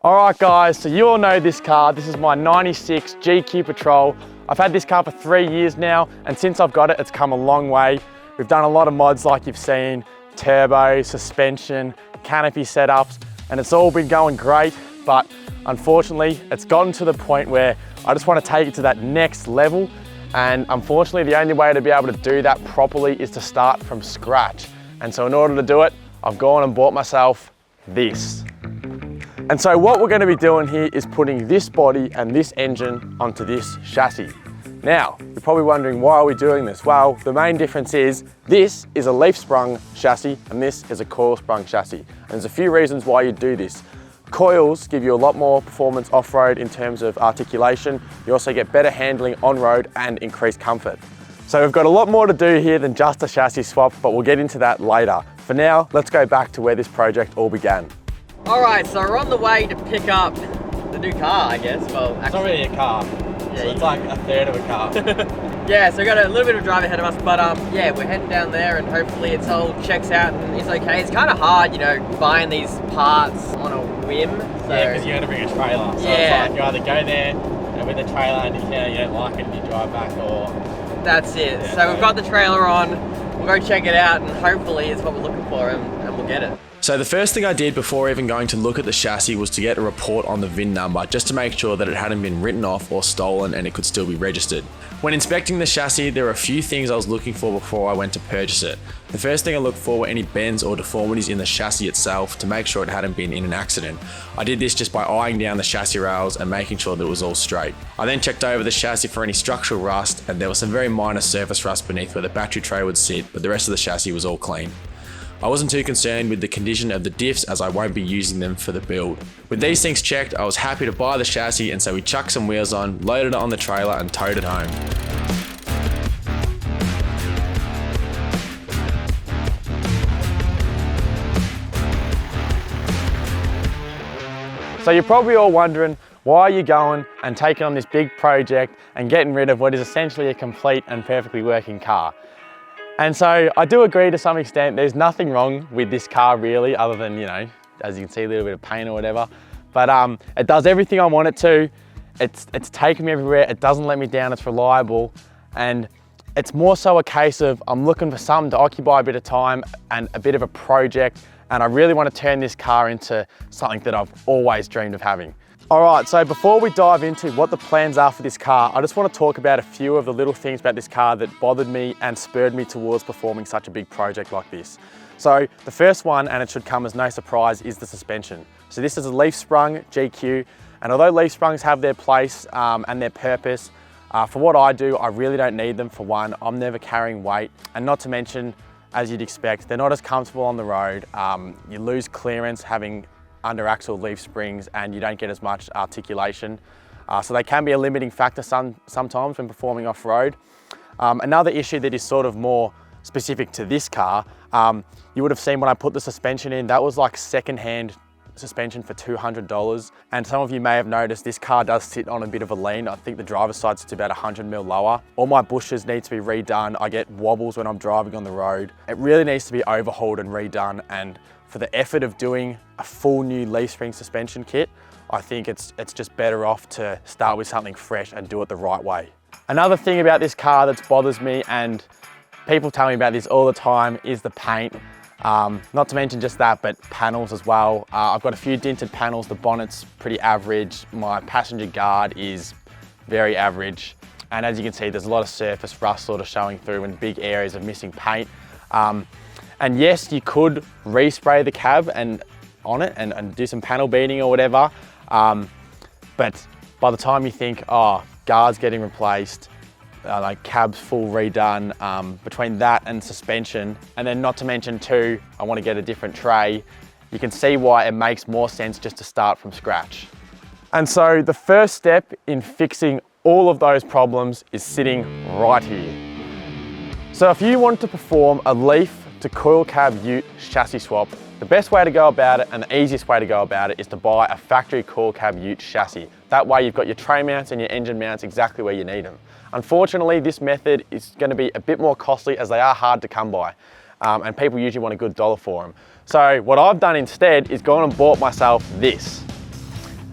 All right guys, so you all know this car. This is my 96 GQ Patrol. I've had this car for 3 years now, and since I've got it, it's come a long way. We've done a lot of mods like you've seen, turbo, suspension, canopy setups, and it's all been going great, but unfortunately, it's gotten to the point where I just want to take it to that next level, and unfortunately, the only way to be able to do that properly is to start from scratch. And so in order to do it, I've gone and bought myself this. And so what we're going to be doing here is putting this body and this engine onto this chassis. Now, you're probably wondering, why are we doing this? Well, the main difference is this is a leaf sprung chassis and this is a coil sprung chassis. And there's a few reasons why you do this. Coils give you a lot more performance off-road in terms of articulation. You also get better handling on-road and increased comfort. So we've got a lot more to do here than just a chassis swap, but we'll get into that later. For now, let's go back to where this project all began. All right, so we're on the way to pick up the new car, I guess. Well, actually, it's not really a car. Yeah, so it's like a third of a car. Yeah, so we've got a little bit of a drive ahead of us, but yeah, we're heading down there and hopefully it's all checks out and it's okay. It's kind of hard, you know, buying these parts on a whim. So. Yeah, because you got to bring a trailer. So yeah. It's like you either go there and with the trailer and you don't like it and you drive back, or... That's it. Yeah, so we've got the trailer on, we'll go check it out and hopefully it's what we're looking for and we'll get it. So the first thing I did before even going to look at the chassis was to get a report on the VIN number, just to make sure that it hadn't been written off or stolen and it could still be registered. When inspecting the chassis, there were a few things I was looking for before I went to purchase it. The first thing I looked for were any bends or deformities in the chassis itself to make sure it hadn't been in an accident. I did this just by eyeing down the chassis rails and making sure that it was all straight. I then checked over the chassis for any structural rust, and there was some very minor surface rust beneath where the battery tray would sit, but the rest of the chassis was all clean. I wasn't too concerned with the condition of the diffs as I won't be using them for the build. With these things checked, I was happy to buy the chassis, and so we chucked some wheels on, loaded it on the trailer and towed it home. So you're probably all wondering, why are you going and taking on this big project and getting rid of what is essentially a complete and perfectly working car? And so I do agree to some extent. There's nothing wrong with this car really, other than, you know, as you can see, a little bit of paint or whatever. But it does everything I want it to. It's taken me everywhere. It doesn't let me down. It's reliable. And it's more so a case of I'm looking for something to occupy a bit of time and a bit of a project. And I really want to turn this car into something that I've always dreamed of having. All right, so before we dive into what the plans are for this car, I just want to talk about a few of the little things about this car that bothered me and spurred me towards performing such a big project like this. So the first one, and it should come as no surprise, is the suspension. So this is a leaf sprung GQ, and although leaf sprungs have their place and their purpose, for what I do, I really don't need them. For one, I'm never carrying weight, and not to mention, as you'd expect, they're not as comfortable on the road. You lose clearance having under axle leaf springs and you don't get as much articulation. So they can be a limiting factor sometimes when performing off-road. Another issue that is sort of more specific to this car, you would have seen when I put the suspension in, that was like second-hand suspension for $200. And some of you may have noticed this car does sit on a bit of a lean. I think the driver's side sits about 100 mil lower. All my bushes need to be redone. I get wobbles when I'm driving on the road. It really needs to be overhauled and redone, and for the effort of doing a full new leaf spring suspension kit, I think it's just better off to start with something fresh and do it the right way. Another thing about this car that bothers me, and people tell me about this all the time, is the paint. Not to mention just that, but panels as well. I've got a few dinted panels, the bonnet's pretty average, my passenger guard is very average, and as you can see, there's a lot of surface rust sort of showing through and big areas of missing paint. And yes, you could respray the cab on it and do some panel beating or whatever. But by the time you think, oh, guards getting replaced, like cabs full redone, between that and suspension, and then not to mention too, I want to get a different tray, you can see why it makes more sense just to start from scratch. And so the first step in fixing all of those problems is sitting right here. So if you want to perform a leaf to coil cab ute chassis swap, the best way to go about it and the easiest way to go about it is to buy a factory coil cab ute chassis. That way you've got your tray mounts and your engine mounts exactly where you need them. Unfortunately, this method is going to be a bit more costly as they are hard to come by, and people usually want a good dollar for them. So what I've done instead is gone and bought myself this.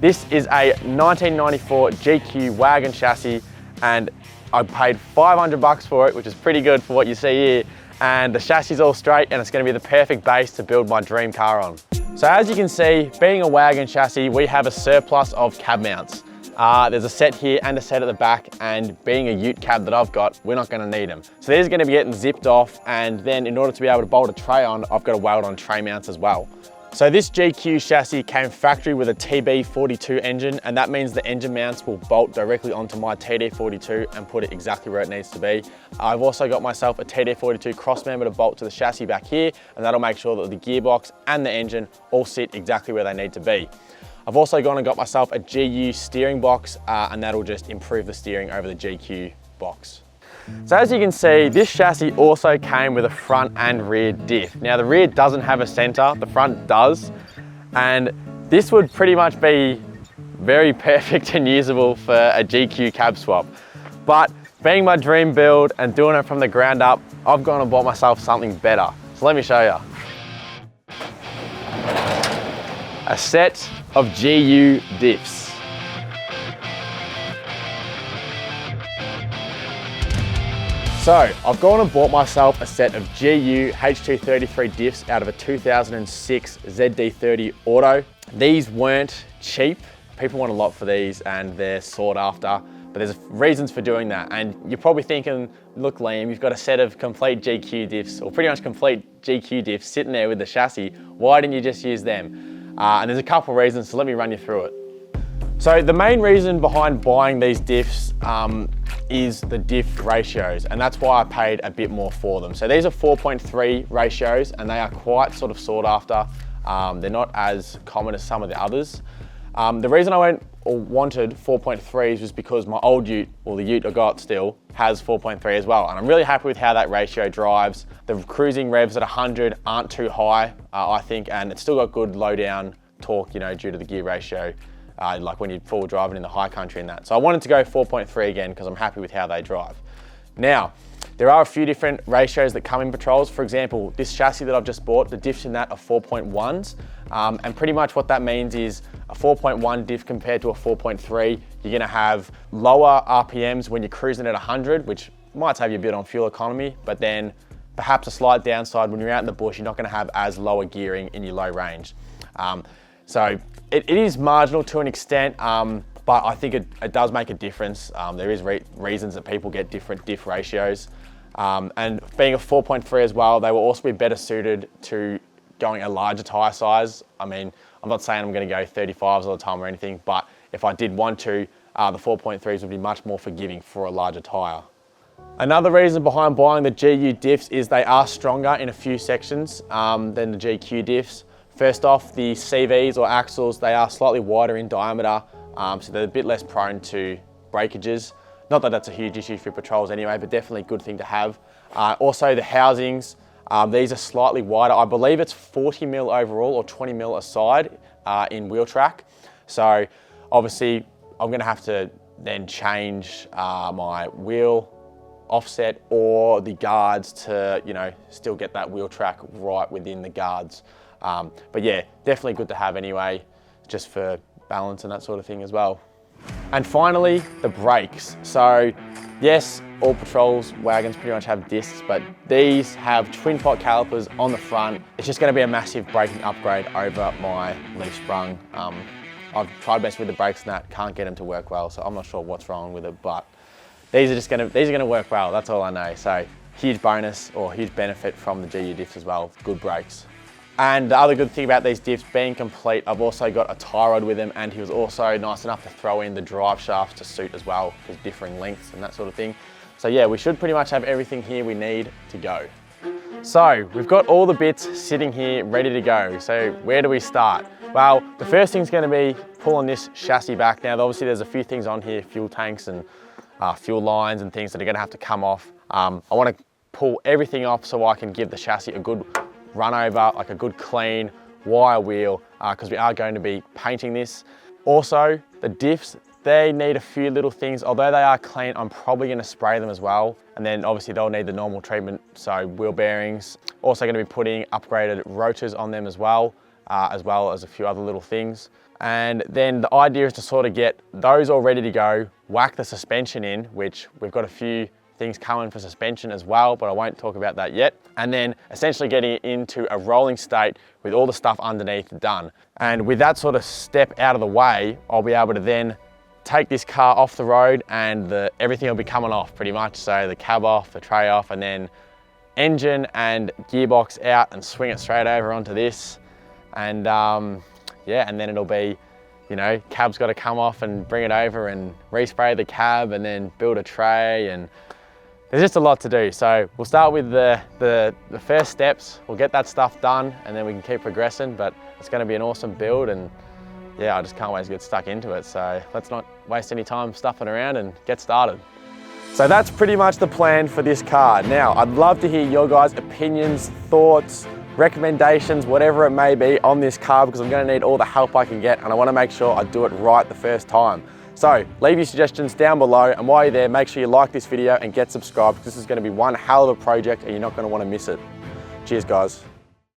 This is a 1994 GQ Wagon Chassis, and I paid 500 bucks for it, which is pretty good for what you see here. And the chassis is all straight, and it's going to be the perfect base to build my dream car on. So as you can see, being a wagon chassis, we have a surplus of cab mounts. There's a set here and a set at the back, and being a ute cab that I've got, we're not going to need them. So these are going to be getting zipped off, and then in order to be able to bolt a tray on, I've got to weld on tray mounts as well. So this GQ chassis came factory with a TB42 engine, and that means the engine mounts will bolt directly onto my TD42 and put it exactly where it needs to be. I've also got myself a TD42 cross member to bolt to the chassis back here, and that'll make sure that the gearbox and the engine all sit exactly where they need to be. I've also gone and got myself a GU steering box, and that'll just improve the steering over the GQ box. So as you can see, this chassis also came with a front and rear diff. Now the rear doesn't have a center, the front does, and this would pretty much be very perfect and usable for a GQ cab swap. But being my dream build and doing it from the ground up, I've gone and bought myself something better. So let me show you. A set of GU diffs. So I've gone and bought myself a set of GU H233 diffs out of a 2006 ZD30 Auto. These weren't cheap. People want a lot for these and they're sought after, but there's reasons for doing that. And you're probably thinking, look Liam, you've got a set of complete GQ diffs, or pretty much complete GQ diffs sitting there with the chassis. Why didn't you just use them? And there's a couple of reasons, so let me run you through it. So the main reason behind buying these diffs is the diff ratios, and that's why I paid a bit more for them. So these are 4.3 ratios, and they are quite sort of sought after. They're not as common as some of the others. The reason I wanted 4.3s was because my old ute, or the ute I got still, has 4.3 as well, and I'm really happy with how that ratio drives. The cruising revs at 100 aren't too high, I think, and it's still got good low down torque, you know, due to the gear ratio. Like when you're full driving in the high country and that. So I wanted to go 4.3 again because I'm happy with how they drive. Now, there are a few different ratios that come in patrols. For example, this chassis that I've just bought, the diffs in that are 4.1s. And pretty much what that means is a 4.1 diff compared to a 4.3, you're gonna have lower RPMs when you're cruising at 100, which might save you a bit on fuel economy, but then perhaps a slight downside when you're out in the bush, you're not gonna have as lower gearing in your low range. So it is marginal to an extent, but I think it does make a difference. There is reasons that people get different diff ratios. And being a 4.3 as well, they will also be better suited to going a larger tyre size. I mean, I'm not saying I'm going to go 35s all the time or anything, but if I did want to, the 4.3s would be much more forgiving for a larger tyre. Another reason behind buying the GU diffs is they are stronger in a few sections than the GQ diffs. First off, the CVs or axles, they are slightly wider in diameter, so they're a bit less prone to breakages. Not that that's a huge issue for patrols anyway, but definitely a good thing to have. Also the housings, these are slightly wider. I believe it's 40 mil overall or 20 mil aside in wheel track. So obviously I'm gonna have to then change my wheel offset or the guards to, you know, still get that wheel track right within the guards. But yeah, definitely good to have anyway, just for balance and that sort of thing as well. And finally, the brakes. So yes, all patrols, wagons pretty much have discs, but these have twin pot calipers on the front. It's just gonna be a massive braking upgrade over my Leaf Sprung. I've tried best with the brakes and that, can't get them to work well, so I'm not sure what's wrong with it, but these are gonna work well, that's all I know. So huge bonus or huge benefit from the GU diffs as well, good brakes. And the other good thing about these diffs being complete, I've also got a tie rod with them, and he was also nice enough to throw in the drive shafts to suit as well, because differing lengths and that sort of thing. So yeah, we should pretty much have everything here we need to go. So we've got all the bits sitting here ready to go. So where do we start? Well, the first thing's gonna be pulling this chassis back. Now obviously there's a few things on here, fuel tanks and fuel lines and things that are gonna have to come off. I wanna pull everything off so I can give the chassis a good run over, like a good clean wire wheel, because we are going to be painting this. Also, the diffs, they need a few little things. Although they are clean, I'm probably gonna spray them as well. And then obviously they'll need the normal treatment, so wheel bearings. Also gonna be putting upgraded rotors on them as well as a few other little things. And then the idea is to sort of get those all ready to go, whack the suspension in, which we've got a few things coming for suspension as well, but I won't talk about that yet. And then essentially getting it into a rolling state with all the stuff underneath done. And with that sort of step out of the way, I'll be able to then take this car off the road and everything will be coming off pretty much. So the cab off, the tray off, and then engine and gearbox out and swing it straight over onto this. And yeah, and then it'll be, you know, cab's got to come off and bring it over and respray the cab and then build a tray, and there's just a lot to do. So we'll start with the first steps. We'll get that stuff done and then we can keep progressing, but it's going to be an awesome build, and yeah, I just can't wait to get stuck into it. So let's not waste any time stuffing around and get started. So that's pretty much the plan for this car. Now, I'd love to hear your guys' opinions, thoughts, recommendations, whatever it may be on this car, because I'm going to need all the help I can get, and I want to make sure I do it right the first time. So leave your suggestions down below, and while you're there, make sure you like this video and get subscribed, because this is going to be one hell of a project and you're not going to want to miss it. Cheers, guys.